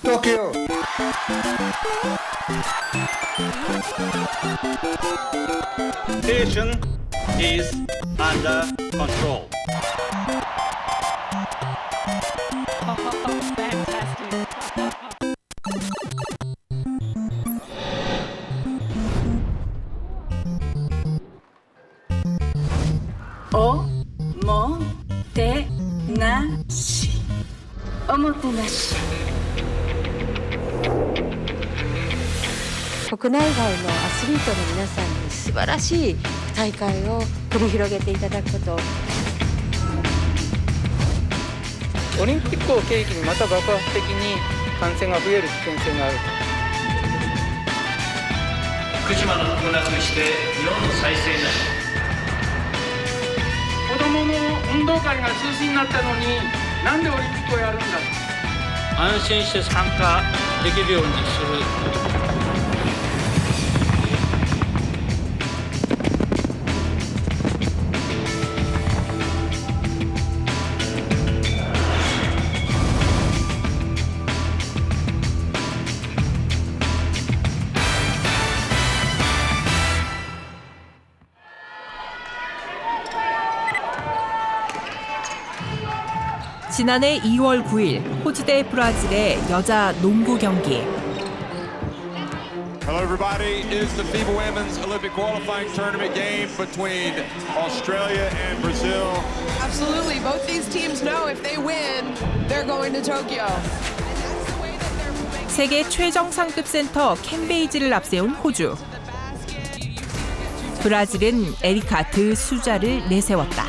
Tokyo. Situation is under control. Fantastic. Omotenashi. 国内外のアスリートの皆さんに素晴らしい大会を繰り広げていただくこと。オリンピックを契機にまた爆発的に感染が増える危険性がある。福島の復なくして日本の再生なし。子どもの運動会が中止になったのになんでオリンピックをやるんだ。安心して参加できるようにする。지난해 2월 9일 호주 대 브라질의 여자 농구 경기. Hello everybody, is the FIBA Women's Olympic qualifying tournament game between Australia and Brazil. Absolutely, both these teams know if they win, they're going to Tokyo. 세계 최정상급 센터 켄 베이지를 앞세운 호주. 브라질은 에리카 드 수자를 내세웠다.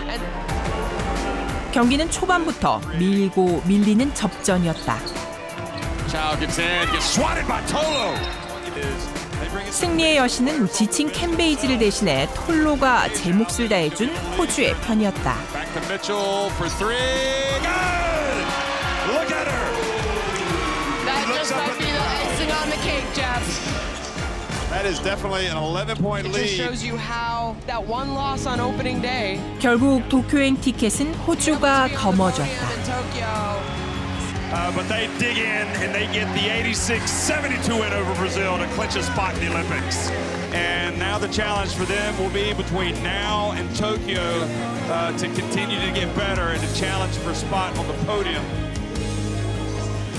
경기는 초반부터 밀고 밀리는 접전이었다. 승리의 여신은 지친 켄 베이지를 대신해 톨로가 제 몫을 다해준 호주의 편이었다. That is definitely an 11-point lead. It just shows you how that one loss on opening day. 결국 도쿄행 티켓은 호주가 거머쥐었다. But they dig in and they get the 86-72 win over Brazil to clinch a spot in the Olympics. And now the challenge for them will be between now and Tokyo to continue to get better and to challenge for a spot on the podium.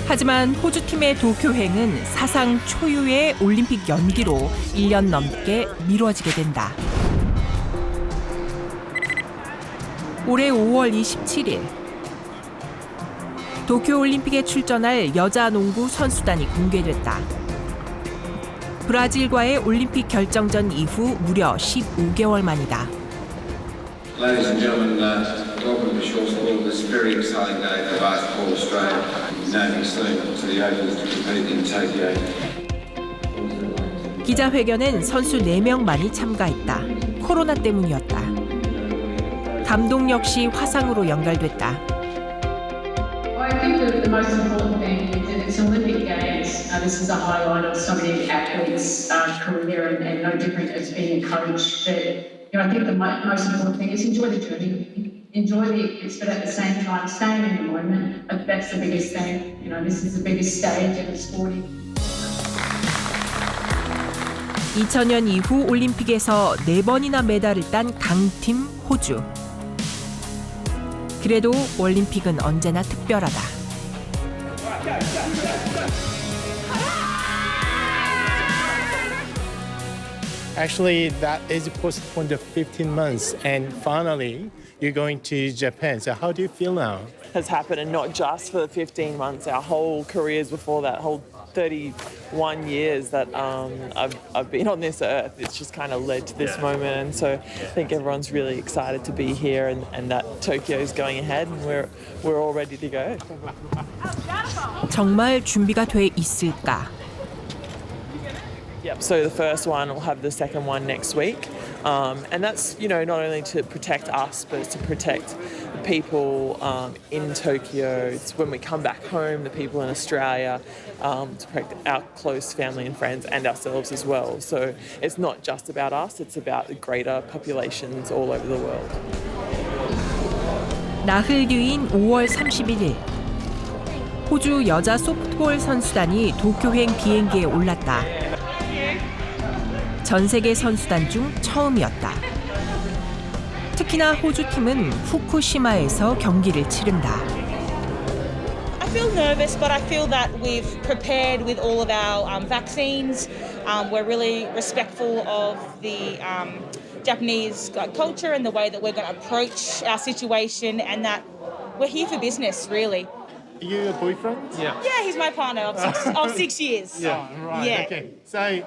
하지만 호주팀의 도쿄행은 사상 초유의 올림픽 연기로 1년 넘게 미뤄지게 된다. 올해 5월 27일 도쿄올림픽에 출전할 여자 농구 선수단이 공개됐다. 브라질과의 올림픽 결정전 이후 무려 15개월 만이다. Ladies and gentlemen, welcome to Shaw's this very exciting day for Basketball Australia. Moving soon to the Open to compete in Tokyo. 기자회견엔 선수 4명만이 참가했다. 코로나 때문이었다. 감독 역시 화상으로 연결됐다. I think the most important thing is that it's Olympic Games. This is a highlight of so many athletes' career and no different as being a coach. But, I think the most important thing is enjoy the journey, enjoy the experience, but at the same time, staying in the moment. That's the biggest thing. This is the biggest stage in the sporting. 2000년 이후 올림픽에서 4번이나 메달을 딴 강팀 호주. 그래도 올림픽은 언제나 특별하다. Actually, that is postponed to 15 months, and finally, you're going to Japan. So how do you feel now? Has happened, and not just for the 15 months, our whole careers before that, whole 31 years that I've been on this earth. It's just kind of led to this moment, and so I think everyone's really excited to be here and that Tokyo is going ahead, and we're all ready to go. 정말 준비가 돼 있을까? Yep, so the first one, we'll have the second one next week. And that's, not only to protect us, but it's to protect the people in Tokyo. It's when we come back home, the people in Australia, to protect our close family and friends and ourselves as well. So it's not just about us, it's about the greater populations all over the world. 나흘 뒤인 5월 31일 호주 여자 소프트볼 선수단이 도쿄행 비행기에 올랐다. 전 세계 선수단 중 처음이었다. 특히나 호주 팀은 후쿠시마에서 경기를 치른다. I feel nervous, but I feel that we've prepared with all of our vaccines. We're really respectful of the Japanese culture and the way that we're going to approach our situation, and that we're here for business, really. You a boyfriend? Yeah. Yeah, he's my partner of 6 years. Yeah, right. Yeah. Okay. So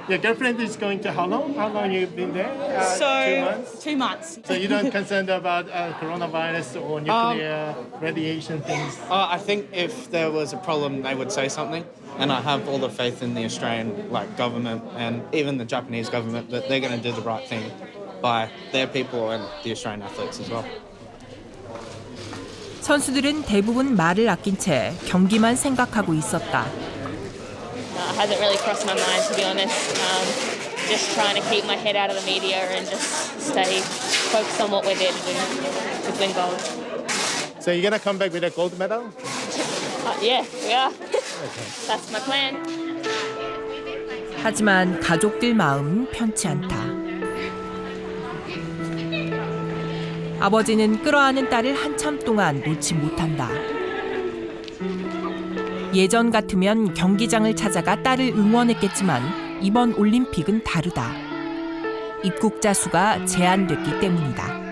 your girlfriend is going to how long? How long you been there? 2 months? 2 months. So you don't concerned about coronavirus or nuclear radiation things? I think if there was a problem, they would say something. And I have all the faith in the Australian government and even the Japanese government that they're going to do the right thing by their people and the Australian athletes as well. 선수들은 대부분 말을 아낀 채 경기만 생각하고 있었다. It hasn't really crossed my mind, to be honest. Just trying to keep my head out of the media and just stay focused on what we're there to win gold. So you're going to come back with a gold medal? Yeah, we are. That's my plan. 하지만 가족들 마음은 편치 않다. 아버지는 끌어안은 딸을 한참 동안 놓지 못한다. 예전 같으면 경기장을 찾아가 딸을 응원했겠지만 이번 올림픽은 다르다. 입국자 수가 제한됐기 때문이다.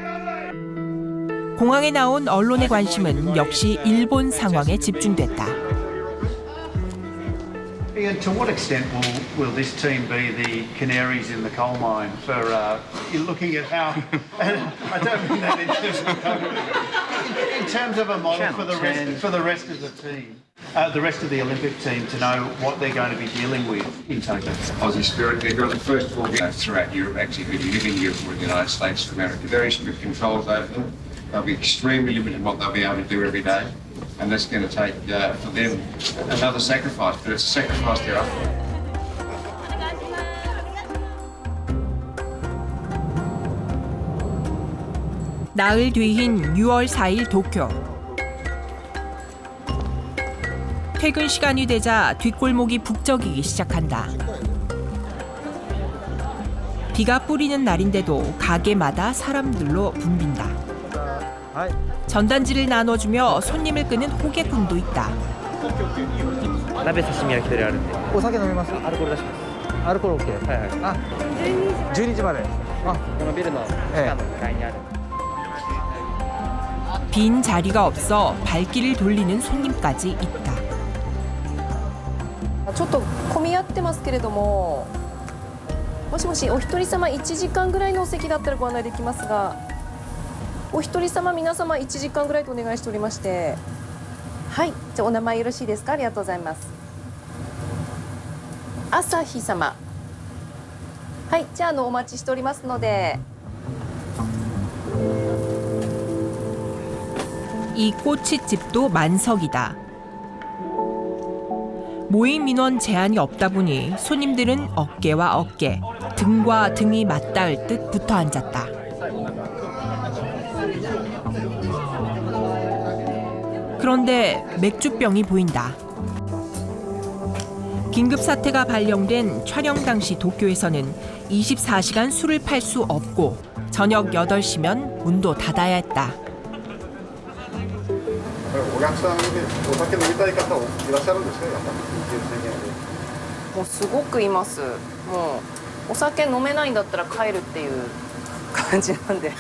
공항에 나온 언론의 관심은 역시 일본 상황에 집중됐다. Ian, to what extent will this team be the canaries in the coal mine for looking at how? I don't mean that in terms of a model for the rest of the team, the rest of the Olympic team to know what they're going to be dealing with in Tokyo. Aussie spirit, they've got the first 4 games throughout Europe, actually, who live in Europe or the United States of America. Very strict controls over them. They'll be extremely limited in what they'll be able to do every day. And that's going to take, for them, another sacrifice, but it's a sacrifice they're up for. 나흘 뒤인 6월 4일 도쿄. 퇴근 시간이 되자 뒷골목이 북적이기 시작한다. 비가 뿌리는 날인데도 가게마다 사람들로 붐빈다. 전단지를 나눠주며 손님을 끄는 호객꾼도 있다. 鍋刺身焼き鳥あるんで。お酒飲みます？アルコール出します。アルコール OK。はいはい。あ、12時まで。あ、このビルの地下の2階にある。 빈 자리가 없어 발길을 돌리는 손님까지 있다. ちょっと混み合ってますけれども、もしもしお一人様1時間ぐらいのお席だったらご案内できますが、お一人様皆様1時間ぐらいとお願いしておりまして、はい、じゃあお名前よろしいですか？ありがとうございます。朝日様。はい、じゃあお待ちしておりますので。 이 꼬치집도 만석이다. 모임 인원 제한이 없다 보니 손님들은 어깨와 어깨, 등과 등이 맞닿을 듯 붙어 앉았다. 그런데 맥주병이 보인다. 긴급 사태가 발령된 촬영 당시 도쿄에서는 24시간 술을 팔 수 없고 저녁 8시면 문도 닫아야 했다. お客さんでお酒飲みたい方いらっしゃるんですか？やっぱり緊急事態で。もうすごくいます。もうお酒飲めないんだったら帰るっていう感じなんで、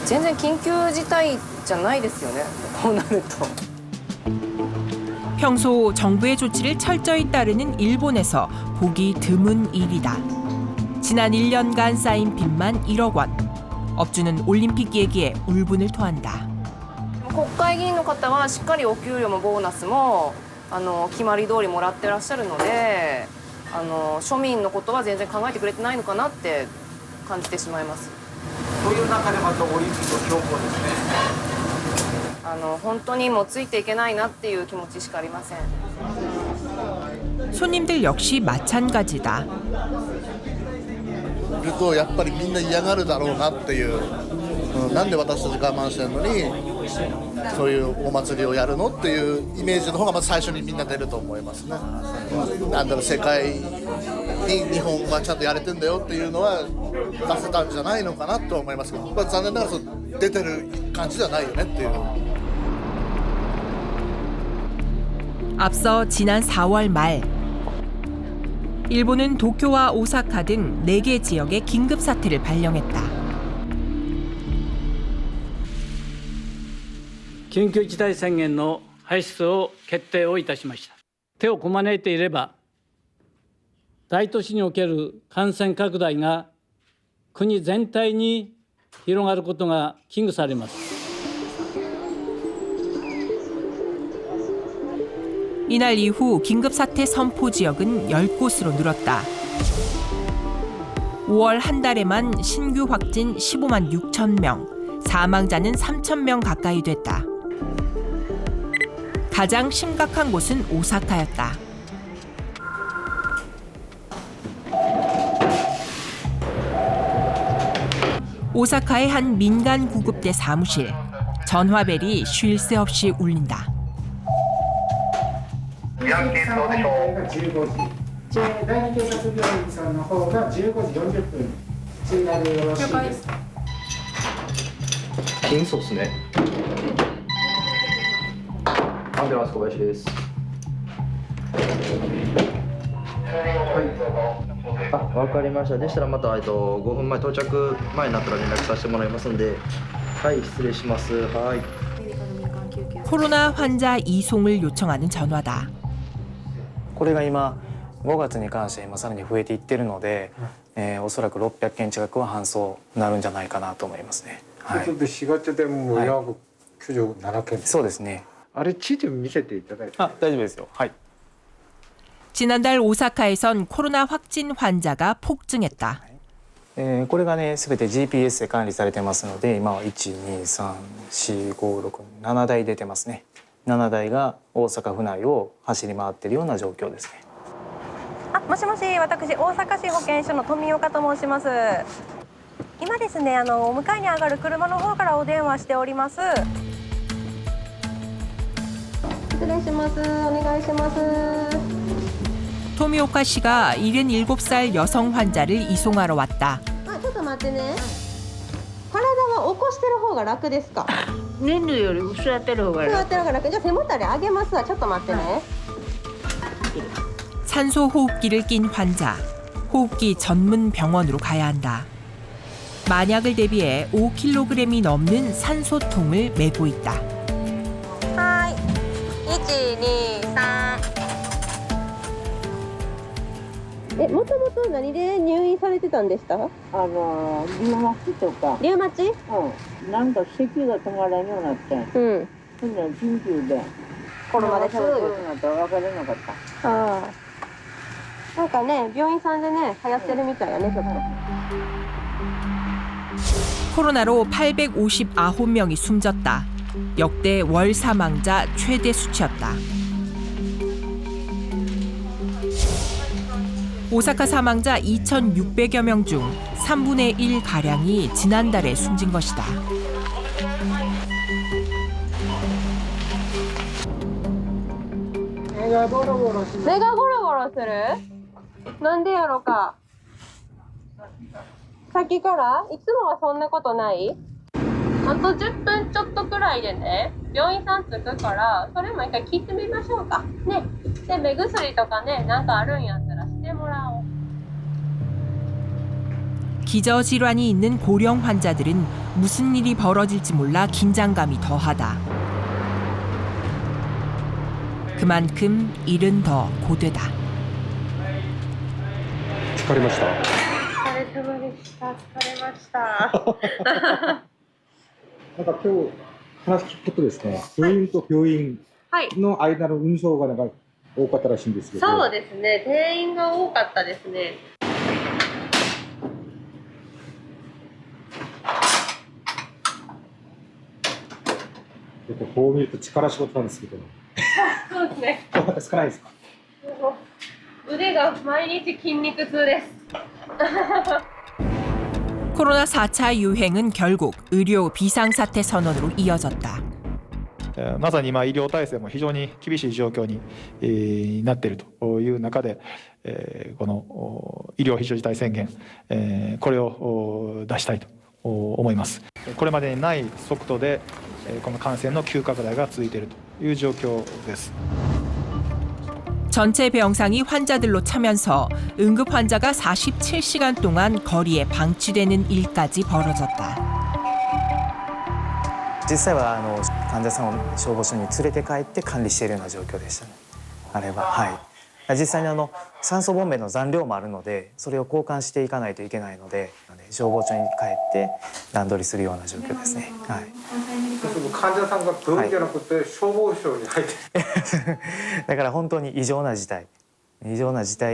全然緊急事態じゃないですよね。こうなると。 평소 정부의 조치를 철저히 따르는 일본에서 보기 드문 일이다. 지난 1년간 쌓인 빚만 1억 원. 업주는 올림픽 얘기에 울분을 토한다. 国会議員の方はしっかりお給料もボーナスも決まり通りもらってらっしゃるので、庶民のことは全然考えてくれてないのかなって感じてしまいます。そういう中でまたオリンピック強行ですね。本当にもうついていけないなっていう気持ちしかありません。 손님들 역시 마찬가지다. 그리고 やっぱりみんな嫌がるだろうなっていうなんで私たち我慢してるのにそういうお祭りをやるのっていうイメージの方がまず最初にみんな出ると思いますね。なんだろう、世界に日本がちゃんとやれてんだよっていうのは出せたんじゃないのかなと思いますけど、残念ながらそう出てる感じじゃないよねっていう。 앞서 지난 4월 말 일본은 도쿄와 오사카 등 4개 지역에 긴급 사태를 발령했다. 緊急事態宣言の発出を決定をいたしました。手をこまねいていれば、大都市における感染拡大が国全体に広がることが危惧されます。 이날 이후 긴급사태 선포 지역은 10곳으로 늘었다. 5월 한 달에만 신규 확진 15만 6천 명, 사망자는 3천 명 가까이 됐다. 가장 심각한 곳은 오사카였다. 오사카의 한 민간 구급대 사무실. 전화벨이 쉴 새 없이 울린다. 第2警察病院さんの方が15時40分追加でよろしいですか。金属ですね。アンベランス小林です。はい。わかりました。でしたらまた5分前到着前になったら連絡させてもらいますんで、はい、失礼します。はい。 코로나 환자 이송을 요청하는 전화다. これが今5月に関して今さらに増えていってるので、おそらく600件近くは搬送になるんじゃないかなと思いますね。はい。4月でも約97件。そうですね。あれ地図見せていただいて。あ、大丈夫ですよ。はい。 지난달 오사카에선 코로나 확진 환자가 폭증했다. これがね全て GPS で管理されてますので今は1234567台出てますね。 7台が大阪府内を走り回っているような状況ですね。あ、もしもし、私大阪市保健所の富岡と申します。今ですね、お迎えに上がる車の方からお電話しております。失礼します。お願いします。 토미오카 씨가 77살 여성 환자를 이송하러 왔다. あ、ちょっと待ってね。体は起こしてる方が楽ですか。 寝るより座ってる方が楽。座ってる方が楽。じゃあ背もたれ上げますわ。ちょっと待ってね。 산소 호흡기를 낀 환자. 호흡기 전문 병원으로 가야 한다. 만약을 대비해 5kg이 넘는 산소통을 메고 있다. はい。1、2、3。もともと何で入院されてたんでした？リウマチとか。リウマチ？うん。なんか咳が止まらんようになって。うん。そんな緊急で。コロナでコロナと分からなかった。ああ。なんかね、病院さんでね、流行ってるみたいやね、ちょっと。 코로나로 859명이 숨졌다. 역대 월 사망자 최대 수치였다. 오사카 사망자 2,600여 명 중 3분의 1 가량이 지난달에 숨진 것이다. 내가 고로고로する? なんでやろか。さっきからいつもはそんなことない？あと10分ちょっとくらいでね、病院さん着くから、それも一回聞いてみましょうか。ね。で、目薬とかね、なんかあるんやったらしてもらおう。 기저질환이 있는 고령 환자들은 무슨 일이 벌어질지 몰라 긴장감이 더하다. 그만큼 일은 더 고되다. 疲れました。お疲れ様でした。疲れました。なんか今日話聞くことですね。病院と病院の間の運送がなんか多かったらしいんですけど。そうですね。定員が多かったですね。こう見ると力仕事なんですけど。そうですね。なんか少ないですか。腕が毎日筋肉痛です。 코로나 4차 유행은 결국 의료 비상사태 선언으로 이어졌다. まさに今医療体制も非常に厳しい状況になっているという中で、この医療非常事態宣言、これを出したいと思います。これまでにない速度でこの感染の急拡大が続いているという状況です。 전체 병상이 환자들로 차면서 응급 환자가 47시간 동안 거리에 방치되는 일까지 벌어졌다. 実際は患者さんを消防署に連れて帰って管理しているような状況でしたね。あれば、はい。実際に酸素ボンベの残量もあるので、それを交換していかないといけないので、消防署に帰って段取りするような状況ですね。はい。患者さんが病院じゃなくて消防署に入って、だから本当に異常な事態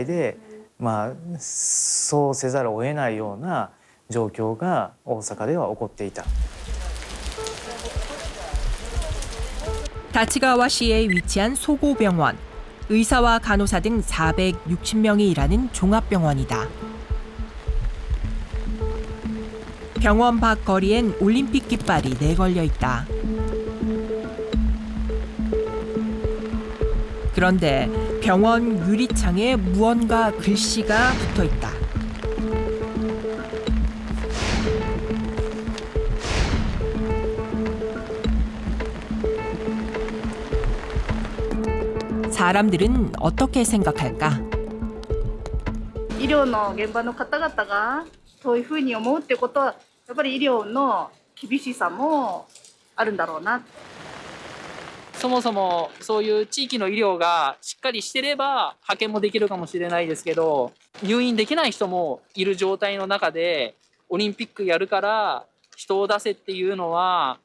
で、そうせざるを得ないような状況が大阪では起こっていた。 다치가와시에 위치한 소고병원. 의사와 간호사 등 460명이 일하는 종합병원이다. 병원 밖 거리엔 올림픽 깃발이 내걸려 있다. 그런데 병원 유리창에 무언가 글씨가 붙어 있다. 사람들은 어떻게 생각할까? 医療の現場の方々がそういうふうに思うってことはやっぱり医療の厳しさもあるんだろうな。そもそもそういう地域の医療がしっかりしてれば派遣もできるかもしれないですけど、入院できない人もいる状態の中でオリンピックやるから人を出せっていうのは、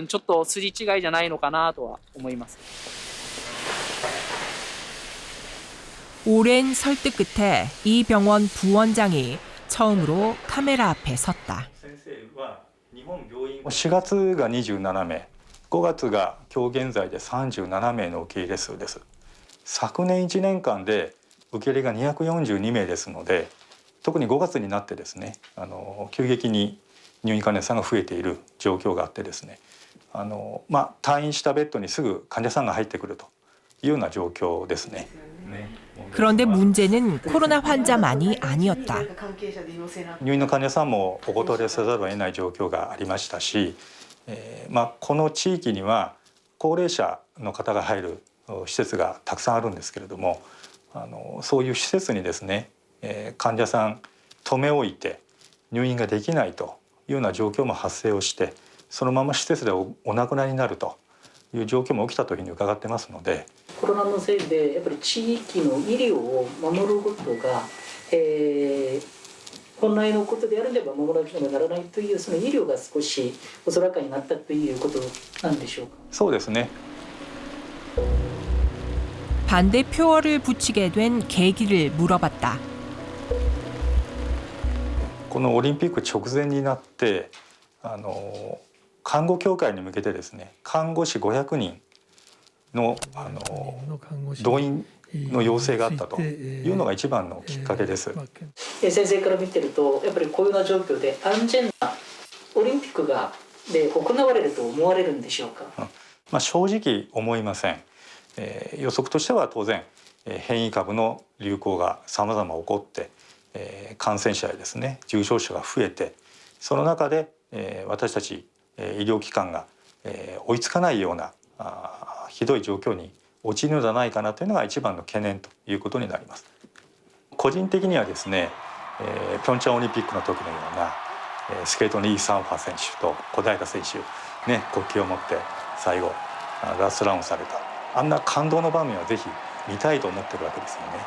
ちょっと筋違いじゃないのかなとは思います。 오랜 설득 끝에 이 병원 부원장이 처음으로 카메라 앞에 섰다. 4月が27名、5月が今日現在で37名の受け入れ数です。昨年1年間で受け入れが242名ですので、特に5月になってですね、急激に入院患者さんが増えている状況があってですね、退院したベッドにすぐ患者さんが入ってくるというような状況ですね。 그런데 문제는 코로나 환자만이 아니었다. 入院の患者さんもお断りせざるを得ない状況がありましたし、この地域には高齢者の方が入る施設がたくさんあるんですけれども、そういう施設にですね、患者さん留め置いて入院ができないというような状況も発生をして、そのまま施設でお亡くなりになるという状況も起きたというふうに伺ってますので。 コロナのせいでやっぱり地域の医療を守ることが、本来のことであれば守らなければならないというその医療が少しおそらかになったということなんでしょうか。そうですね。 반대 표어를 붙이게 된 계기를 물어봤다. このオリンピック直前になって看護協会に向けてですね、看護師500人 の動員の要請があったというのが一番のきっかけです。先生から見てるとやっぱりこういうような状況で安全なオリンピックが行われると思われるんでしょうか。正直思いません。予測としては当然変異株の流行がさまざま起こって、感染者やですね重症者が増えて、その中で、私たち医療機関が、追いつかないような ひどい状況に陥るのではないかなというのが一番の懸念ということになります。個人的にはですね、ピョンチャンオリンピックの時のようなスケートのイー・サンファ選手と小平選手ね、国旗を持って最後ラストランをされたあんな感動の場面はぜひ見たいと思ってるわけですよね。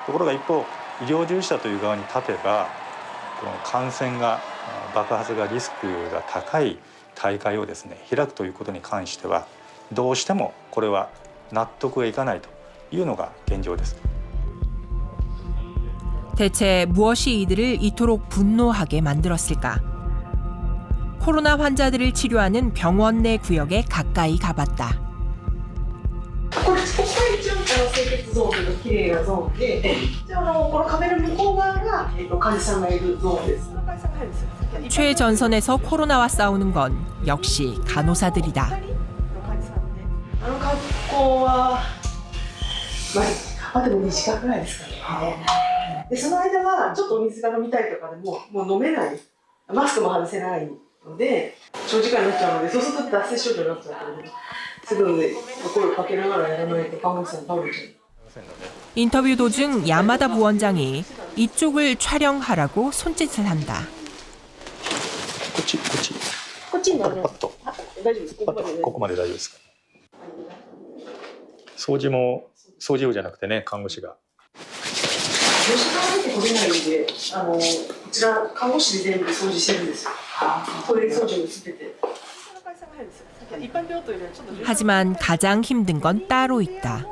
ところが一方医療従事者という側に立てば、この感染が爆発がリスクが高い大会をですね開くということに関しては どうしてもこれは納得がいかないというのが現状です。 대체 무엇이 이들을 이토록 분노하게 만들었을까? 코로나 환자들을 치료하는 병원 내 구역에 가까이 가봤다. これ世界中清潔ゾーンというか綺麗なゾーンで、この壁の向こう側が患者さんがいるゾーンです。 최전선에서 코로나와 싸우는 건 역시 간호사들이다. あの格好は、あと2時間ぐらいですかね。でその間はちょっとお水が飲みたいとかでもう飲めない、マスクも外せないので長時間になっちゃうので、そうすると脱水症状になっちゃうので、すぐ声をかけながらやらないと看護師さん倒れちゃう。 인터뷰 도중 야마다 부원장이 이쪽을 촬영하라고 손짓을 한다. こっちになります。大丈夫です。ここまで大丈夫ですか。掃除も掃除婦じゃなくてね、看護師が。吉川入ってこれないんで、こちら看護師で全部掃除してるんですよ。トイレ掃除もすべて。 하지만 가장 힘든 건 따로 있다.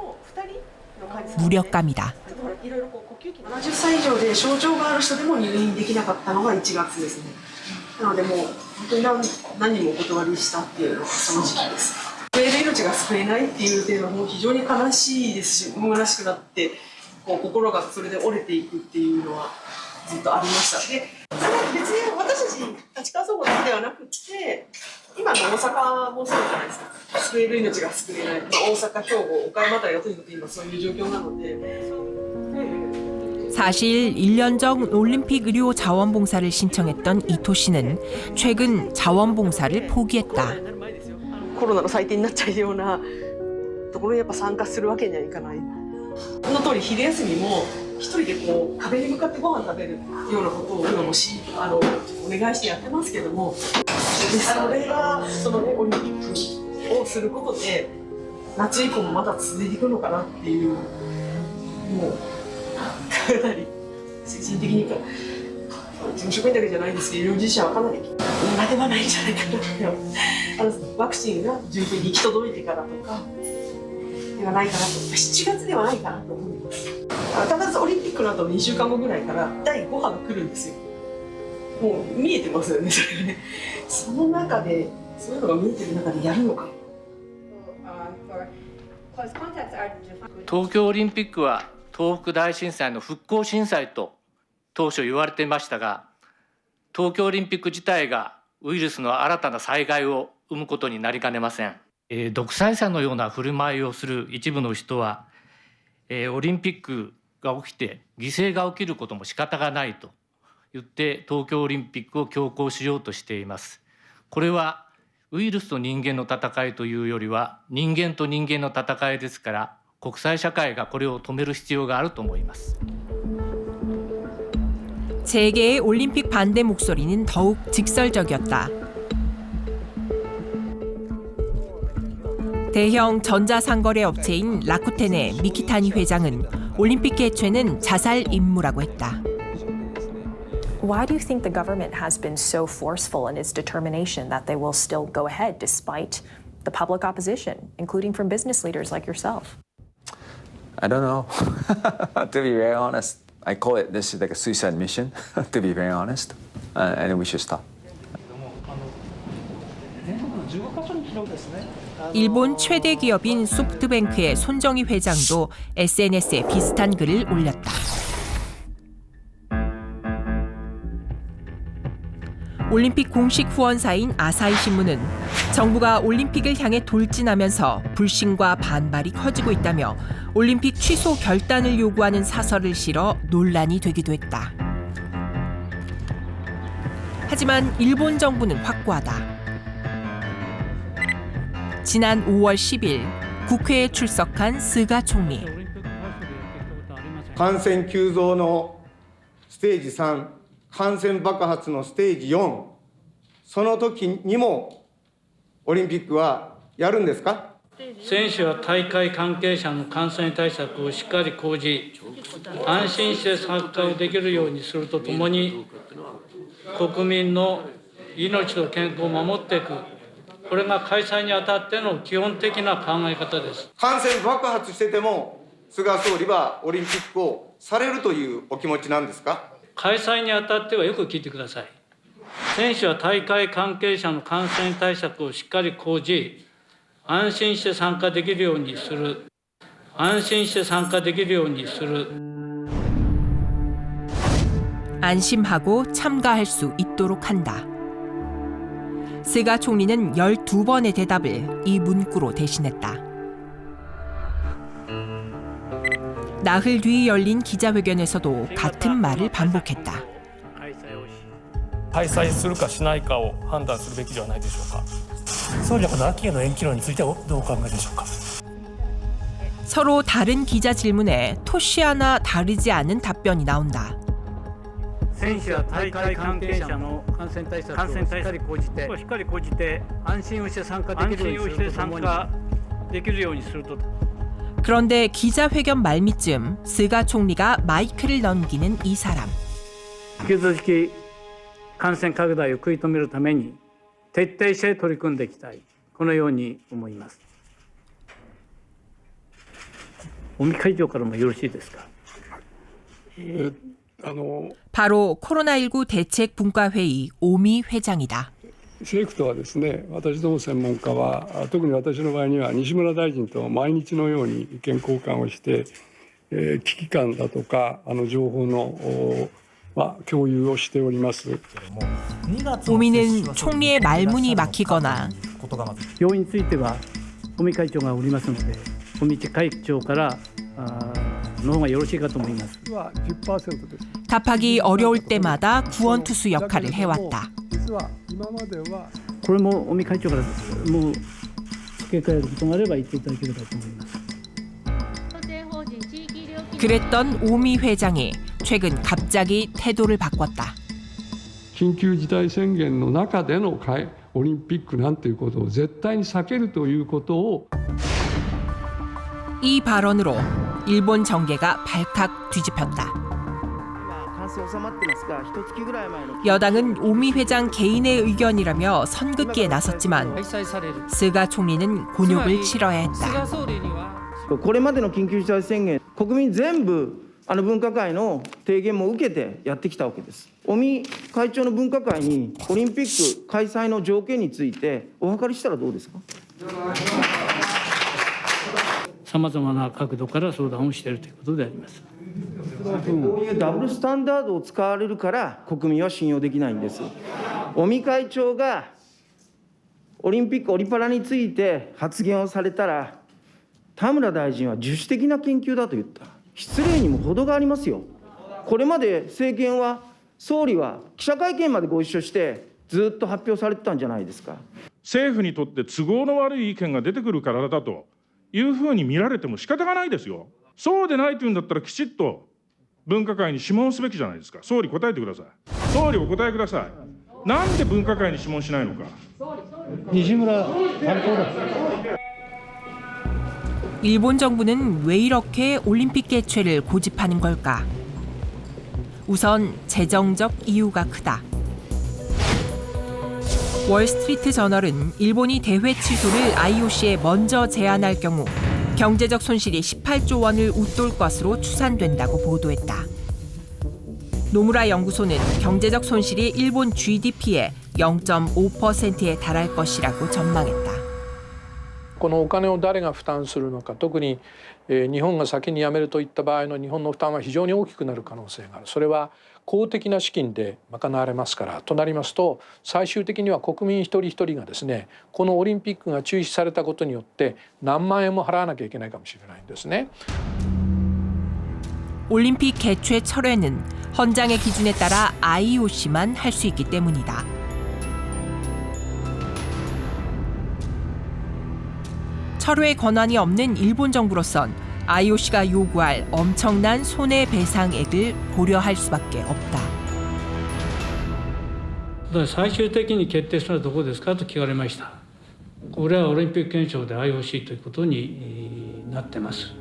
무력감이다. 70歳以上で症状がある人でも入院できなかったのが1月ですね。なのでもう本当に何人もお断りしたっていうのがその時期です。救える命が救えないっていう点はもう非常に悲しいですし、虚しくなって心がそれで折れていくっていうのはずっとありました。で、それは別に私たち立川総合だけではなくて、今の大阪もそうじゃないですか。救える命が救えない。大阪、兵庫、岡山あたりはとにかく今そういう状況なので。 사실 1년 전 올림픽 의료 자원봉사를 신청했던 이토 씨는 최근 자원봉사를 포기했다. コロナの祭典になっちゃうようなところにやっぱ参加するわけにはいかない。この通り昼休みも一人で壁に向かってご飯食べるようなことを今もお願いしてやってますけども、でそれがそのオリンピックをすることで夏以降もまだ続いていくのかなっていう、もうかなり精神的にか事務職員だけじゃないですけど医療従事者はかなり今ではないんじゃないかなってワクチンが順調に行き届いてからとかではないかなと、7月ではないかなと思います。必ずオリンピックの後の2週間後ぐらいから第5波が来るんですよ。もう見えてますよね、それがね。その中でそういうのが見えてる中でやるのか。東京オリンピックは東北大震災の復興震災と当初言われていましたが、東京オリンピック自体がウイルスの新たな災害を生むことになりかねません。独裁者のような振る舞いをする一部の人は、オリンピックが起きて犠牲が起きることも仕方がないと言って東京オリンピックを強行しようとしています。これはウイルスと人間の戦いというよりは人間と人間の戦いですから、国際社会がこれを止める必要があると思います。 재개의 올림픽 반대 목소리는 더욱 직설적이었다. 대형 전자상거래 업체인 라쿠텐의 미키타니 회장은 올림픽 개최는 자살 임무라고 했다. Why do you think the government has been so forceful in its determination that they will still go ahead despite the public opposition, including from business leaders like yourself? I don't know. To be very honest, I call it this is like a suicide mission. To be very honest, and we should stop. 일본 최대 기업인 소프트뱅크의 손정희 회장도 SNS에 비슷한 글을 올렸다. 올림픽 공식 후원사인 아사히 신문은 정부가 올림픽을 향해 돌진하면서 불신과 반발이 커지고 있다며 올림픽 취소 결단을 요구하는 사설을 실어 논란이 되기도 했다. 하지만 일본 정부는 확고하다. 지난 5월 10일 국회에 출석한 스가 총리. 感染急増のステージ3、感染爆発のステージ4、その時にもオリンピックはやるんですか？選手は大会関係者の感染対策をしっかり講じ、安心して参加をできるようにするとともに、国民の命と健康を守っていく、これが開催にあたっての基本的な考え方です。感染爆発してても、菅総理はオリンピックをされるというお気持ちなんですか？開催にあたってはよく聞いてください。選手は大会関係者の感染対策をしっかり講じ、安心して参加できるようにする。安心して参加できるようにする 안심하고 참가할 수 있도록 한다. 스가 총리는 12번의 대답을 이 문구로 대신했다. 나흘 뒤 열린 기자회견에서도 같은 말을 반복했다. 開催するかしないかを判断するべきではないでしょうか。総理はこの秋への延期論についてはどうお考えでしょうか。 서로 다른 기자 질문에 토시 하나 다르지 않은 답변이 나온다. 選手や大会関係者の感染対策をしっかり講じて安心をして参加できるようにすると 그런데 기자회견 말미쯤 스가 총리가 마이크를 넘기는 이 사람. 引き続き感染拡大を食い止めるために徹底して取り組んでいきたいこのように思います。尾身会長からもよろしいですか。 바로 코로나19 대책 분과회의 오미 회장이다. 政府とはですね、私ども専門家は特に私の場合には西村大臣と毎日のように意見交換をして、危機感だとか情報の共有をしております。 오미는 총리의 말문이 막히거나 病院については尾身会長がおりますので尾身会長からの方がよろしいかと思います。 답하기 어려울 때마다 구원투수 역할을 해왔다. これも尾身会長からもう付け加えることがあれば言っていただければと思います。 그랬던 오미 회장이 최근 갑자기 태도를 바꿨다. 緊急事態宣言の中でのオリンピックなんていうことを絶対に避けるということを 이 발언으로 일본 정계가 발칵 뒤집혔다. 여당은 오미 회장 개인의 의견이라며 선긋기에 나섰지만 스가 총리는 곤욕을 치러야 했다. これまでの緊急事態宣言、国民全部分科会の提言も受けてやってきたわけです。尾身会長の分科会にオリンピック開催の条件についてお諮りしたらどうですか。 さまざまな角度から相談をしているということであります。 こういうダブルスタンダードを使われるから国民は信用できないんです。尾身会長がオリンピック・オリパラについて発言をされたら田村大臣は自主的な研究だと言った。失礼にも程がありますよ。これまで政権は総理は記者会見までご一緒してずっと発表されてたんじゃないですか。政府にとって都合の悪い意見が出てくるからだというふうに見られても仕方がないですよ。そうでないというんだったらきちっと分科会に諮問すべきじゃないですか。総理答えてください。総理お答えください。なんで分科会に諮問しないのか。西村担当だ。 일본 정부는 왜 이렇게 올림픽 개최를 고집하는 걸까? 우선 재정적 이유가 크다. 월스트리트 저널은 일본이 대회 취소를 IOC에 먼저 제안할 경우 경제적 손실이 18조 원을 웃돌 것으로 추산된다고 보도했다. 노무라 연구소는 경제적 손실이 일본 GDP의 0.5%에 달할 것이라고 전망했다. このお金を誰が負担するのか、特に日本が先に辞めるといった場合の日本の負担は非常に大きくなる可能性がある。それは公的な資金で賄われますから、となりますと最終的には国民一人一人がですね、このオリンピックが中止されたことによって何万円も払わなきゃいけないかもしれないんですね。 올림픽 개최 철회는 헌장의 기준에 따라 IOC만 할 수 있기 때문이다. 철회 권한이 없는 일본 정부로선 IOC가 요구할 엄청난 손해배상액을 고려할 수밖에 없다. 最終的に決定するのはどこですかと聞かれました。これはオリンピック憲章で IOC ということになってます。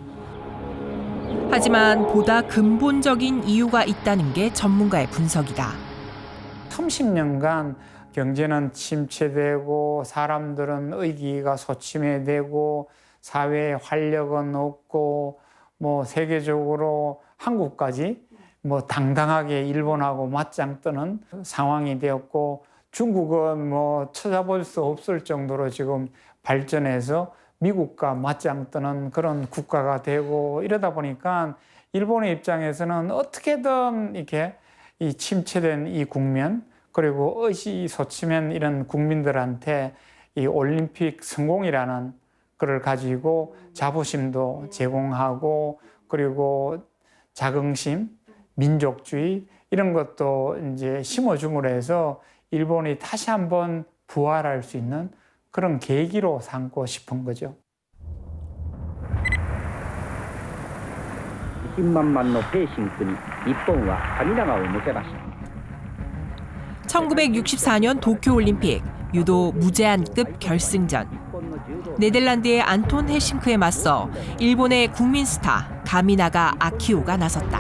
하지만 보다 근본적인 이유가 있다는 게 전문가의 분석이다. 30년간 경제는 침체되고 사람들은 의기가 소침해되고 사회의 활력은 없고 뭐 세계적으로 한국까지 뭐 당당하게 일본하고 맞짱 뜨는 상황이 되었고 중국은 뭐 찾아볼 수 없을 정도로 지금 발전해서 미국과 맞짱 뜨는 그런 국가가 되고 이러다 보니까 일본의 입장에서는 어떻게든 이렇게 이 침체된 이 국면 그리고 의시소침한 이런 국민들한테 이 올림픽 성공이라는 그걸 가지고 자부심도 제공하고 그리고 자긍심, 민족주의 이런 것도 이제 심어줌으로 해서 일본이 다시 한번 부활할 수 있는 그런 계기로 삼고 싶은 거죠. 自信満々のペーシンクに日本は神長を抜けました。 1964년 도쿄올림픽 유도 무제한급 결승전. 네덜란드의 안톤 헤싱크에 맞서 일본의 국민 스타 가미나가 아키오가 나섰다.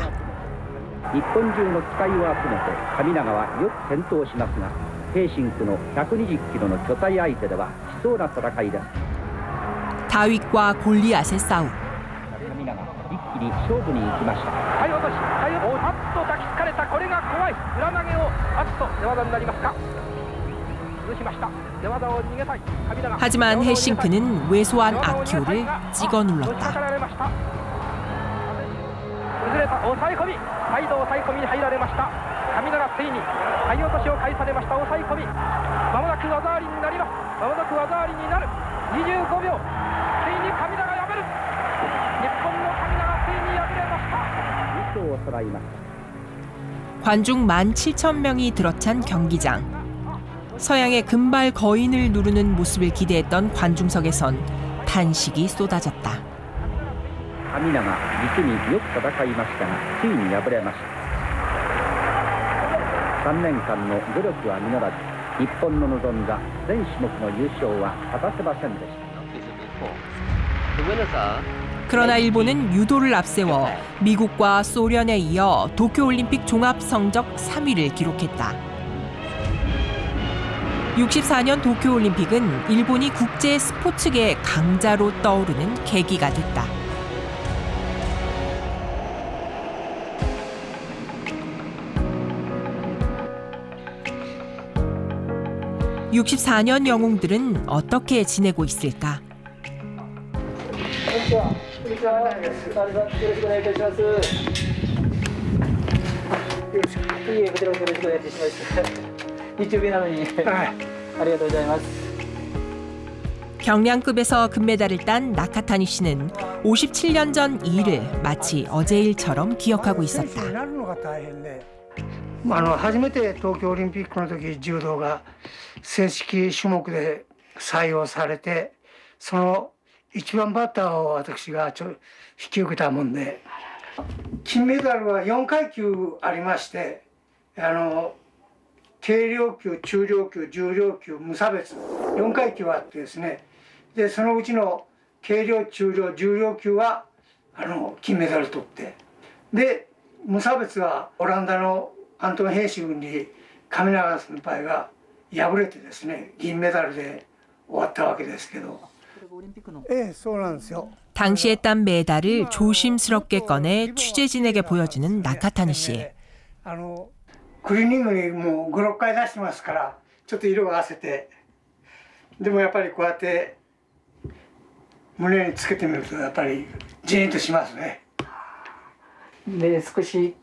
日本中の期待を集めて神長はよく戦闘しますが、ペーシンクの120キロの巨体相手では悲壮な戦いです。 다윗과 골리앗의 싸움. 神長一気に勝負に行きました。体落とし、体落とし、あっと抱きつかれた、これが怖い。裏投げをあっと寝技になりますか。崩しました。寝技を逃げたい。神長。 하지만 헬싱크는 왜소한 아키오를 찍어 눌렀다. 崩れた抑え込み、再度抑え込みに入られました。神長ついに体落としを返されました。抑え込み、まもなく技ありになります。まもなく技ありになる。25秒、ついに神長破る。日本の神長ついに敗れました。 2勝を捉えました。 관중 17,000명이 들어찬 경기장. 서양의 금발 거인을 누르는 모습을 기대했던 관중석에선 탄식이 쏟아졌다. 神長実によく戦いましたがついに敗れました。3年間の努力は実らず日本の望んだ全種目の優勝は果たせませんでした。 그러나 일본은 유도를 앞세워 미국과 소련에 이어 도쿄올림픽 종합 성적 3위를 기록했다. 64년 도쿄올림픽은 일본이 국제 스포츠계의 강자로 떠오르는 계기가 됐다. (64년) 영웅들은 어떻게 지내고 있을까? よろしくお願いいたします。いえ、こちらもよろしくお願いいたします。日曜日なのに、ありがとうございます。 경량급에서 금메달을 딴 나카타니 씨는 57년 전 이 일을 마치 어제 일처럼 기억하고 있었다. 初めて東京オリンピックの時柔道が正式種目で採用されて、その一番バッターを私が引き受けたもんで、金メダルは4階級ありまして、軽量級、中量級、重量級、無差別4階級あってですね、でそのうちの軽量、中量、重量級は金メダル取って、で無差別はオランダのアントン・ヘイシンに神長先輩が敗れてですね、銀メダルで終わったわけですけど。 당시에 딴 메달을 조심스럽게 꺼내 취재진에게 보여주는 나카타니 씨. クリーニングにもう5、6回出してますから、ちょっと色があせて、でもやっぱりこうやって胸につけてみるとやっぱりジーンとしますね。で少し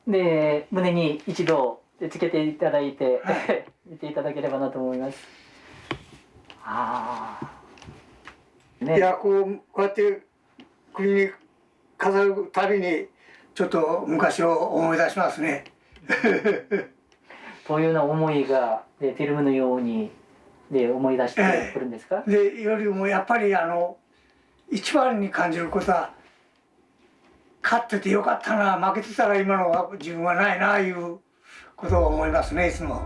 ね胸に一度つけていただいて、はい、見ていただければなと思います。ああ。 いやこうやって国に飾るたびにちょっと昔を思い出しますね。どういうような思いがフィルムのように思い出してくるんですか？でよりもやっぱり一番に感じることは勝っててよかったな、負けてたら今の自分はないないうことを思いますね、いつも。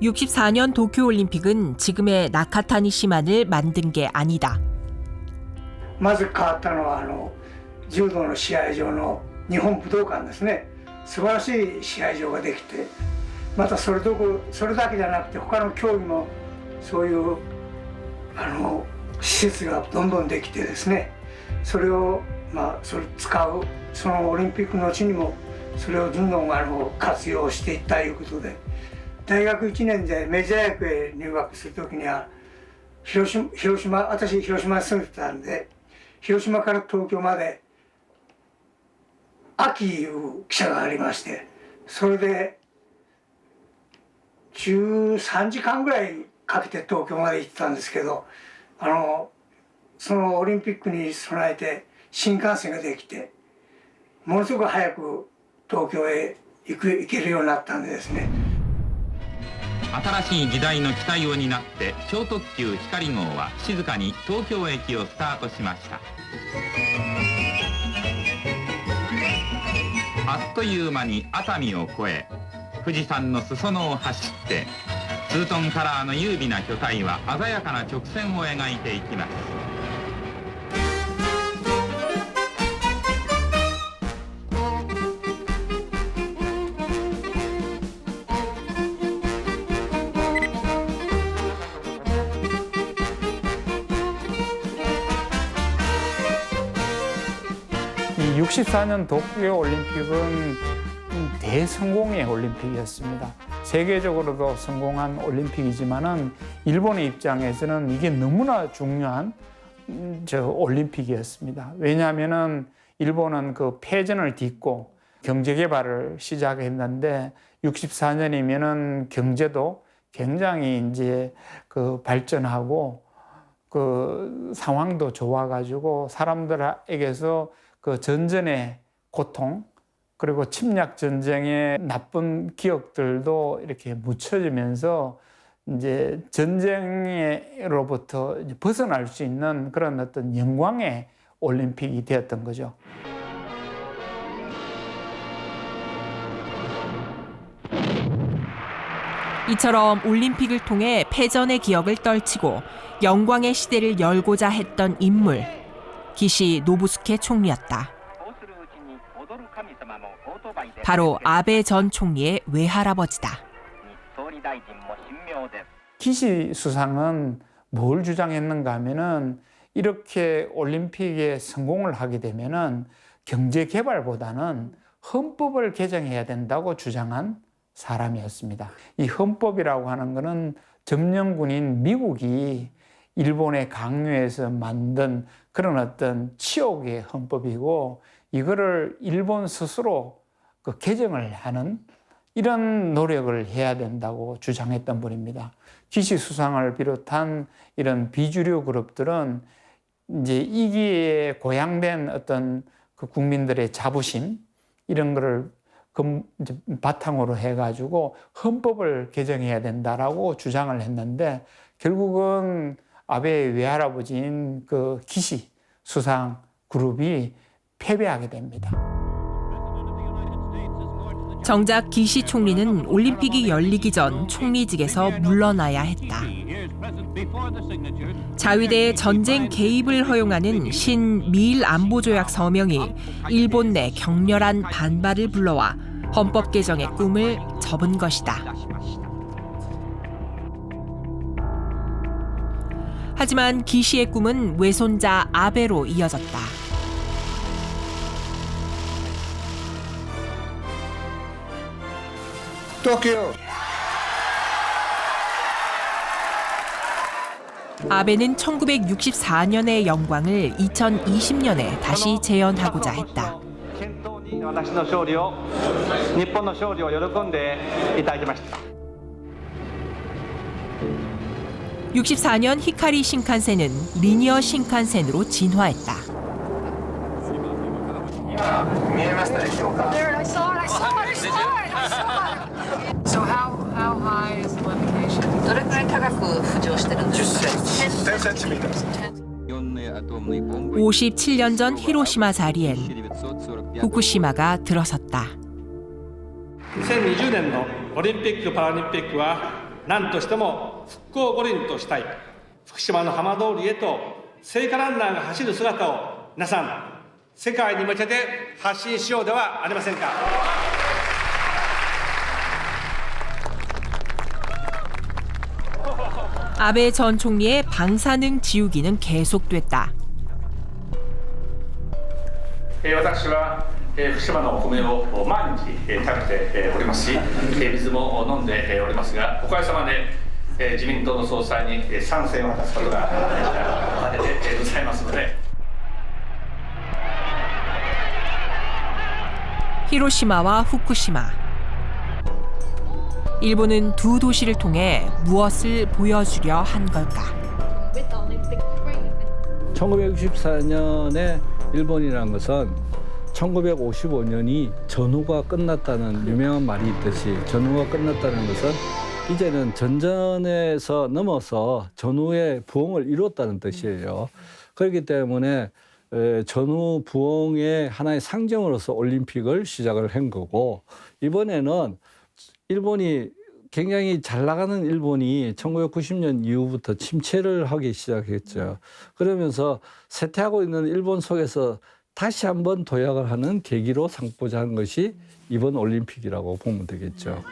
64년 도쿄올림픽은 지금의 나카타니 씨만을 만든 게 아니다. まず変わったのは柔道の試合場の日本武道館ですね。素晴らしい試合場ができて、またそれだけじゃなくて他の競技もそういう施設がどんどんできてですね、それをそれ使うそのオリンピックの後にもそれをどんどん活用していったということで。 大学1年で明治大学へ入学するときには広島、私広島に住んでたんで、広島から東京まで秋いう汽車がありまして、それで13時間ぐらいかけて東京まで行ってたんですけど、そのオリンピックに備えて新幹線ができて、ものすごく早く東京へ行けるようになったんでですね。新しい時代の期待を担って超特急ひかり号は静かに東京駅をスタートしました。あっという間に熱海を越え、富士山の裾野を走って、ツートンカラーの優美な巨体は鮮やかな直線を描いていきます。(64년) 도쿄 올림픽은 대성공의 올림픽이었습니다. 세계적으로도 성공한 올림픽이지만은 일본의 입장에서는 이게 너무나 중요한 올림픽이었습니다. 왜냐하면은 일본은 그 패전을 딛고 경제 개발을 시작했는데 64년이면은 경제도 굉장히 이제 그 발전하고 그 상황도 좋아가지고 사람들에게서 그 전전의 고통 그리고 침략 전쟁의 나쁜 기억들도 이렇게 묻혀지면서 이제 전쟁으로부터 벗어날 수 있는 그런 어떤 영광의 올림픽이 되었던 거죠. 이처럼 올림픽을 통해 패전의 기억을 떨치고 영광의 시대를 열고자 했던 인물, 기시 노부스케 총리였다. 바로 아베 전 총리의 외할아버지다. 기시 수상은 뭘 주장했는가 하면은 이렇게 올림픽에 성공을 하게 되면은 경제 개발보다는 헌법을 개정해야 된다고 주장한 사람이었습니다. 이 헌법이라고 하는 것은 점령군인 미국이 일본에 강요해서 만든 그런 어떤 치욕의 헌법이고 이거를 일본 스스로 그 개정을 하는 이런 노력을 해야 된다고 주장했던 분입니다. 기시 수상을 비롯한 이런 비주류 그룹들은 이제 이기에 고양된 어떤 그 국민들의 자부심 이런 거를 이제 바탕으로 해가지고 헌법을 개정해야 된다라고 주장을 했는데 결국은 아베의 외할아버지인 그 기시 수상 그룹이 패배하게 됩니다. 정작 기시 총리는 올림픽이 열리기 전 총리직에서 물러나야 했다. 자위대의 전쟁 개입을 허용하는 신미일 안보조약 서명이 일본 내 격렬한 반발을 불러와 헌법 개정의 꿈을 접은 것이다. 하지만 기시의 꿈은 외손자 아베로 이어졌다. 도쿄. 아베는 1964년의 영광을 2020년에 다시 재현하고자 했다. 64년 히카리 신칸센은 리니어 신칸센으로 진화했다. So how high is the limitation? どれくらい高く浮上してるんですか? 57년 전 히로시마 자리엔 후쿠시마가 들어섰다. 2020年のオリンピック・パラリンピックは何としても復興五輪としたい。福島の浜通りへと聖火ランナーが走る姿を皆さん世界に向けて発信しようではありませんか。 아베 전 총리의 방사능 지우기는 계속됐다. 私は福島のお米を毎日食べておりますし、水も飲んでおりますが、おかげさまで自民党の総裁に賛成を果たすことができたわけでございますので。 히로시마와 후쿠시마. 일본은 두 도시를 통해 무엇을 보여주려 한 걸까? 1964년에 일본이라는 것은 1955년이 전후가 끝났다는 유명한 말이 있듯이 전후가 끝났다는 것은 이제는 전전에서 넘어서 전후의 부흥을 이뤘다는 뜻이에요. 그렇기 때문에 전후 부흥의 하나의 상징으로서 올림픽을 시작을 한 거고, 이번에는 일본이 굉장히 잘 나가는 일본이 1990년 이후부터 침체를 하기 시작했죠. 그러면서 쇠퇴하고 있는 일본 속에서 다시 한번 도약을 하는 계기로 삼고자 한 것이 이번 올림픽이라고 보면 되겠죠.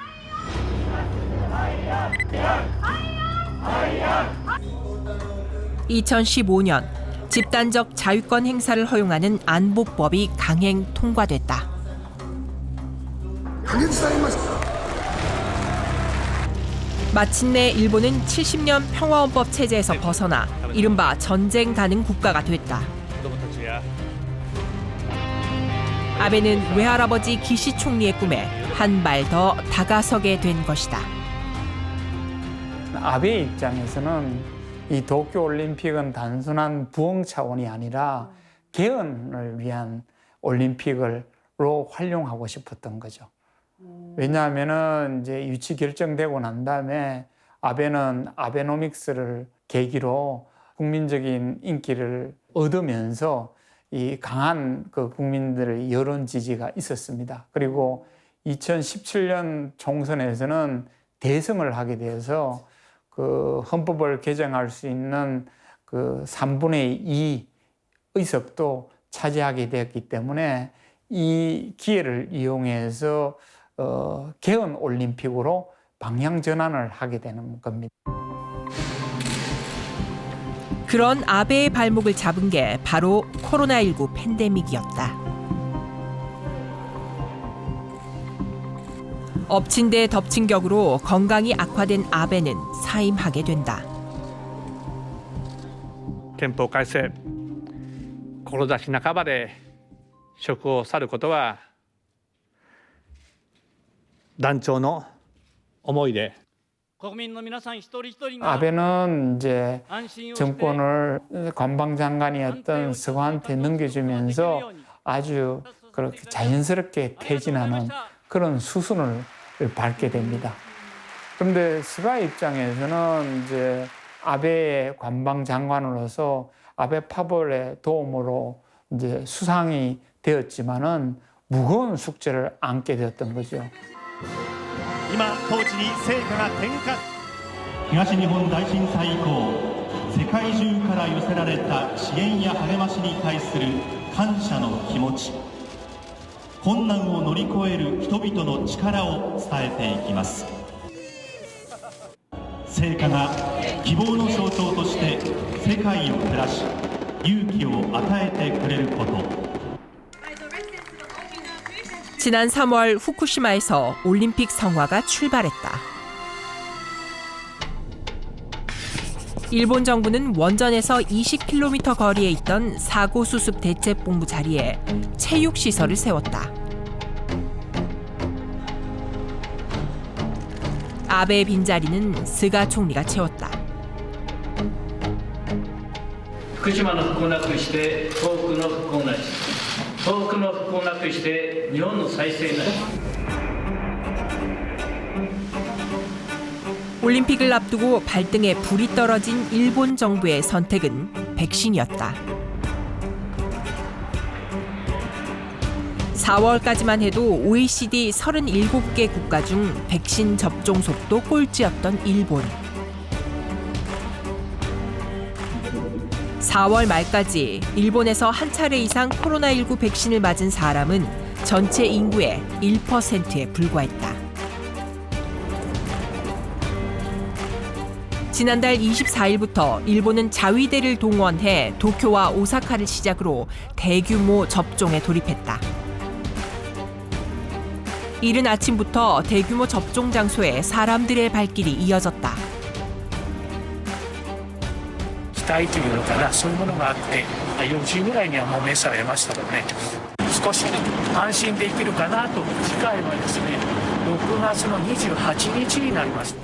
(2015년) 집단적 자유권 행사를 허용하는 안보법이 강행 통과됐다. 마침내 일본은 70년 평화헌법 체제에서 벗어나 이른바 전쟁 가능 국가가 됐다. 아베는 외할아버지 기시 총리의 꿈에 한 발 더 다가서게 된 것이다. 아베 입장에서는 이 도쿄올림픽은 단순한 부흥 차원이 아니라 개헌을 위한 올림픽으로 활용하고 싶었던 거죠. 왜냐하면은 이제 유치 결정되고 난 다음에 아베는 아베노믹스를 계기로 국민적인 인기를 얻으면서 이 강한 그 국민들의 여론 지지가 있었습니다. 그리고 2017년 총선에서는 대승을 하게 돼서 그 헌법을 개정할 수 있는 그 3분의 2 의석도 차지하게 되었기 때문에 이 기회를 이용해서 개헌 올림픽으로 방향 전환을 하게 되는 겁니다. 그런 아베의 발목을 잡은 게 바로 코로나19 팬데믹이었다. 엎친 데 덮친 격으로 건강이 악화된 아베는 사임하게 된다. 憲法改正志半ばで職を去ることは断腸の思いで 아베는 이제 정권을 관방장관이었던 서거한테 넘겨주면서 아주 그렇게 자연스럽게 퇴진하는 그런 수순을 밟게 됩니다. 그런데 스가 입장에서는 이제 아베의 관방장관으로서 아베 파벌의 도움으로 이제 수상이 되었지만은 무거운 숙제를 안게 되었던 거죠. 今統治に成果が転換。東日本大震災以降、世界中から寄せられた支援や励ましに対する感謝の気持ち、困難を乗り越える人々の力を伝えていきます。成果が希望の象徴として世界を照らし、勇気を与えてくれること。 지난 3월 후쿠시마에서 올림픽 성화가 출발했다. 일본 정부는 원전에서 20km 거리에 있던 사고수습 대책본부 자리에 체육시설을 세웠다. 아베의 빈자리는 스가 총리가 채웠다. 福島の復興なくして東北の復興なし、東北の復興なくして日本の再生なし。 올림픽을 앞두고 발등에 불이 떨어진 일본 정부의 선택은 백신이었다. 4월까지만 해도 OECD 37개 국가 중 백신 접종 속도 꼴찌였던 일본. 4월 말까지 일본에서 한 차례 이상 코로나19 백신을 맞은 사람은 전체 인구의 1%에 불과했다. 지난달 24일부터 일본은 자위대를 동원해 도쿄와 오사카를 시작으로 대규모 접종에 돌입했다. 이른 아침부터 대규모 접종 장소에 사람들의 발길이 이어졌다. たいというのかな、そういうものがあって、4時ぐらいにはもう目されましたので、少し安心できるかなと。次回はですね、6月の28日になります。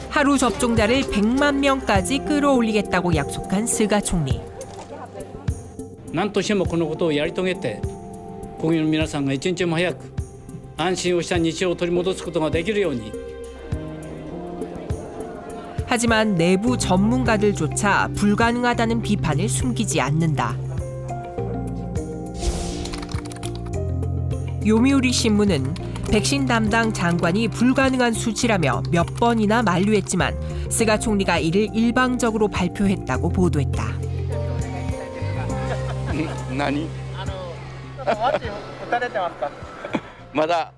하루 접종자를 100만 명까지 끌어올리겠다고 약속한 스가 총리. 何としてもこのことをやり遂げて、国民の皆さんが一日も早く安心をした日常を取り戻すことができるように。 하지만 내부 전문가들조차 불가능하다는 비판을 숨기지 않는다. 요미우리 신문은 백신 담당 장관이 불가능한 수치라며 몇 번이나 만류했지만 스가 총리가 이를 일방적으로 발표했다고 보도했다. 何？まだ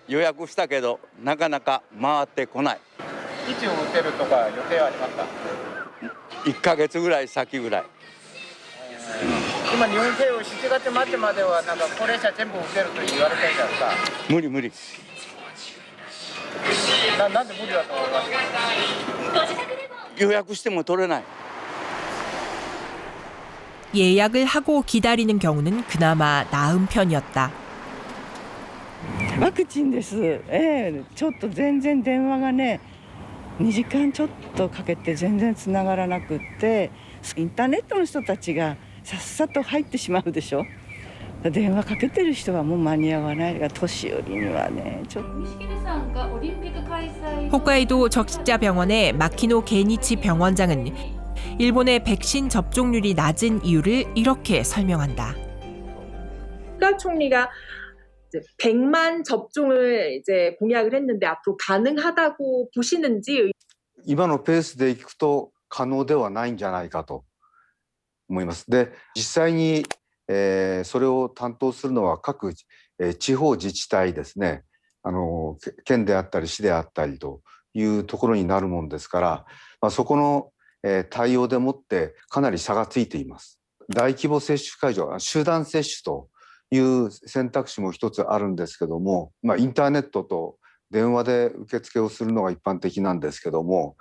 予約したけどなかなか回ってこない。いつ打てるとか予定はありますか1ヶ月ぐらい先ぐらい。今日本政府7月末まではなんか高齢者全部打てると言われてるじゃないですか。無理無理。なんで無理だと思いますか。予約しても取れない。 예약을 하고 기다리는 경우는 그나마 나은 편이었다. ワクチンです。ちょっと全然電話がね、2時間ちょっとかけて全然つながらなくって、インターネットの人たちがさっさと入ってしまうでしょ。電話かけてる人はもう間に合わないが、年寄りにはね、ちょっと。 홋카이도 적십자병원의 마키노 게니치 병원장은 일본의 백신 접종률이 낮은 이유를 이렇게 설명한다. 스가 총리가 100만 접종을 이제 공약을 했는데 앞으로 가능하다고 보시는지. 今のペースでいくと可能ではないんじゃないかと思います。で、実際に、それを担当するのは各、地方自治体ですね。県であったり市であったりというところになるもんですから、そこの対応でもってかなり差がついています。大規模接種会場、集団接種という選択肢も一つあるんですけども、インターネットと電話で受付をするのが一般的なんですけども、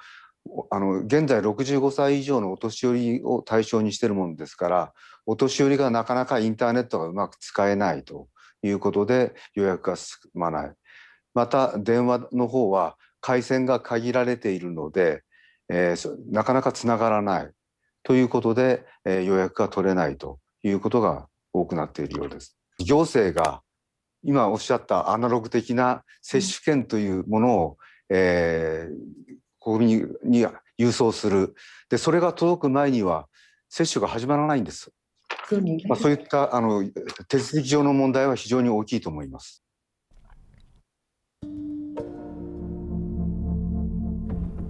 現在65歳以上のお年寄りを対象にしているものですから、お年寄りがなかなかインターネットがうまく使えないということで予約が進まない。また電話の方は回線が限られているので、なかなかつながらないということで、予約が取れないということが多くなっているようです。行政が今おっしゃったアナログ的な接種券というものを、国民に郵送する。で、それが届く前には接種が始まらないんです。そういった手続き上の問題は非常に大きいと思います。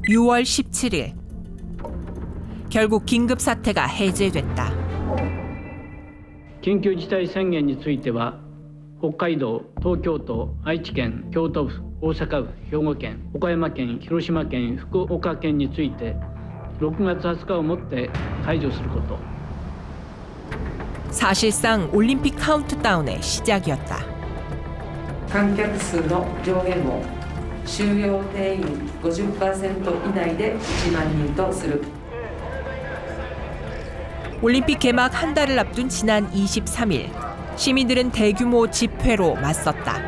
6월 17일 결국 긴급 사태가 해제됐다. 緊急事態宣言については北海道、東京都、愛知県、京都府、大阪府、兵庫県、岡山県、広島県、福岡県について6月20日をもって解除すること。 사실상 올림픽 카운트다운의 시작이었다. 観客数の上限も収容定員 50% 以内で1万人とする。 올림픽 개막 한 달을 앞둔 지난 23일 시민들은 대규모 집회로 맞섰다.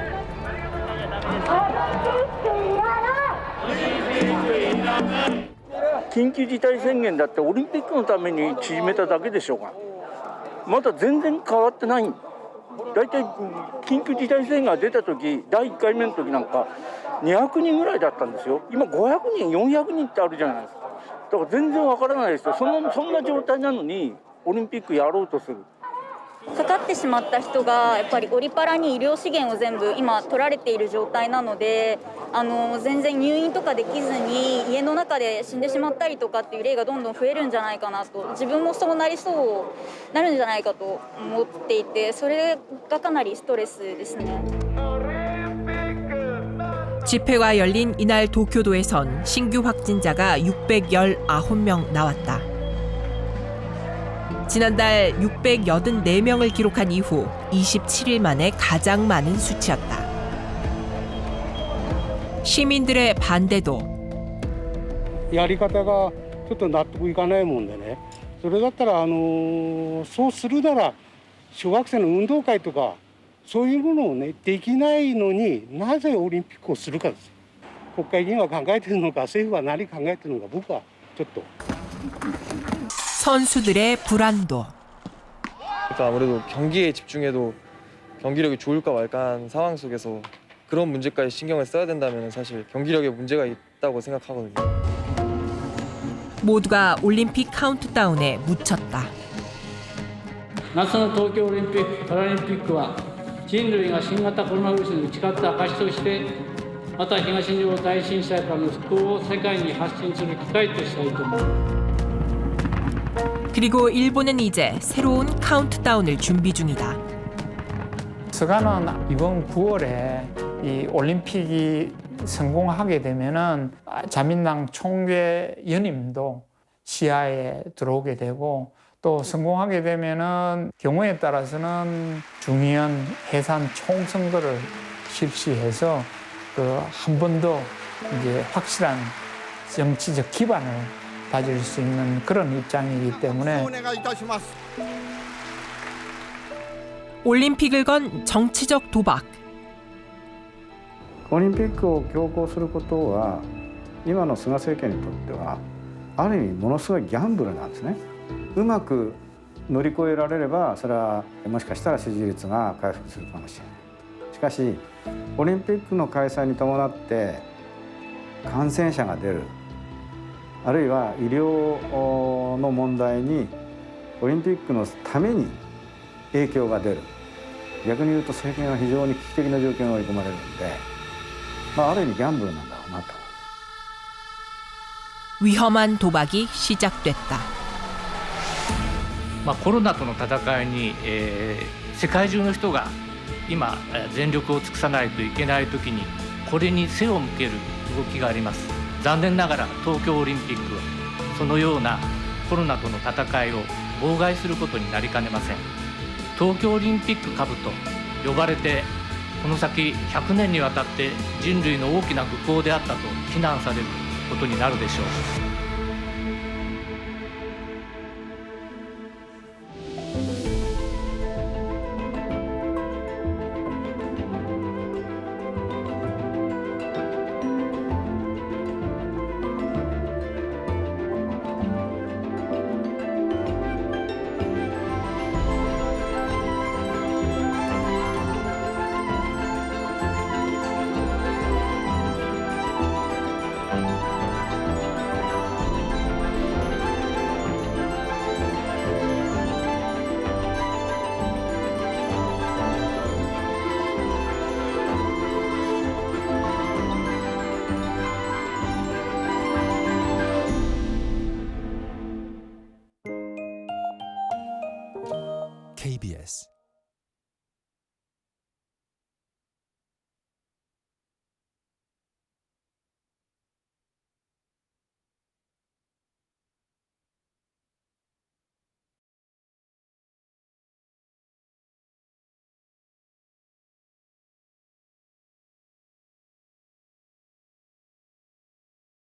緊急事態宣言だってオリンピックのために縮めただけでしょうが、まだ全然変わってない。だいたい緊急事態宣言が出た時、第1回目の時なんか200人ぐらいだったんですよ。今500人、400人ってあるじゃないですか。だから全然わからないですよ。そんな状態なのにオリンピックやろうとする。 かかってしまった人がやっぱりオリパラに医療資源を全部今取られている状態なので、全然入院とかできずに家の中で死んでしまったりとかっていう例がどんどん増えるんじゃないかなと、自分もそうなるんじゃないかと思っていて、それがかなりストレスですね。 집회가 열린 이날 도쿄도에선 신규 확진자가 619명 나왔다. 지난달 684명을 기록한 이후 27일 만에 가장 많은 수치였다. 시민들의 반대도 やり方がちょっと納得いかないもんでね、それだったらそうするなら小学生の運動会とかそういうものをねできないのになぜオリンピックをするかです。国会議員は考えてるのか政府は何考えてるのか僕はちょっと。 선수들의 불안도. 그러니까 아무래도 경기에 집중해도 경기력이 좋을까 말까한 상황 속에서 그런 문제까지 신경을 써야 된다면 사실 경기력에 문제가 있다고 생각하거든요. 모두가 올림픽 카운트다운에 묻혔다. 夏の東京オリンピック・パラリンピックは人類が新型コロナウイルスに打ち勝った証としてまた東日本大震災からの復興を世界に発信する機会としたいと思う。 그리고 일본은 이제 새로운 카운트다운을 준비 중이다. 스가는 이번 9월에 이 올림픽이 성공하게 되면은 자민당 총재 연임도 시야에 들어오게 되고 또 성공하게 되면은 경우에 따라서는 중의원 해산 총선거를 실시해서 한 번 더 이제 확실한 정치적 기반을 다질 수 있는 그런 입장이기 때문에 올림픽을 건 정치적 도박. オリンピックを強行することは今の菅政権にとってはある意味ものすごいギャンブルなんですね。うまく乗り越えられればそれはもしかしたら支持率が回復するかもしれない。しかしオリンピックの開催に伴って感染者が出る、あるいは医療の問題にオリンピックのために影響が出る、逆に言うと政権は非常に危機的な状況に追い込まれるので、ある意味ギャンブルなんだろうなと。 위험한 도박이 시작됐다. コロナとの戦いに、世界中の人が今全力を尽くさないといけない時にこれに背を向ける動きがあります。残念ながら東京オリンピックはそのようなコロナとの戦いを妨害することになりかねません。東京オリンピック株と呼ばれてこの先100年にわたって人類の大きな愚行であったと非難されることになるでしょう。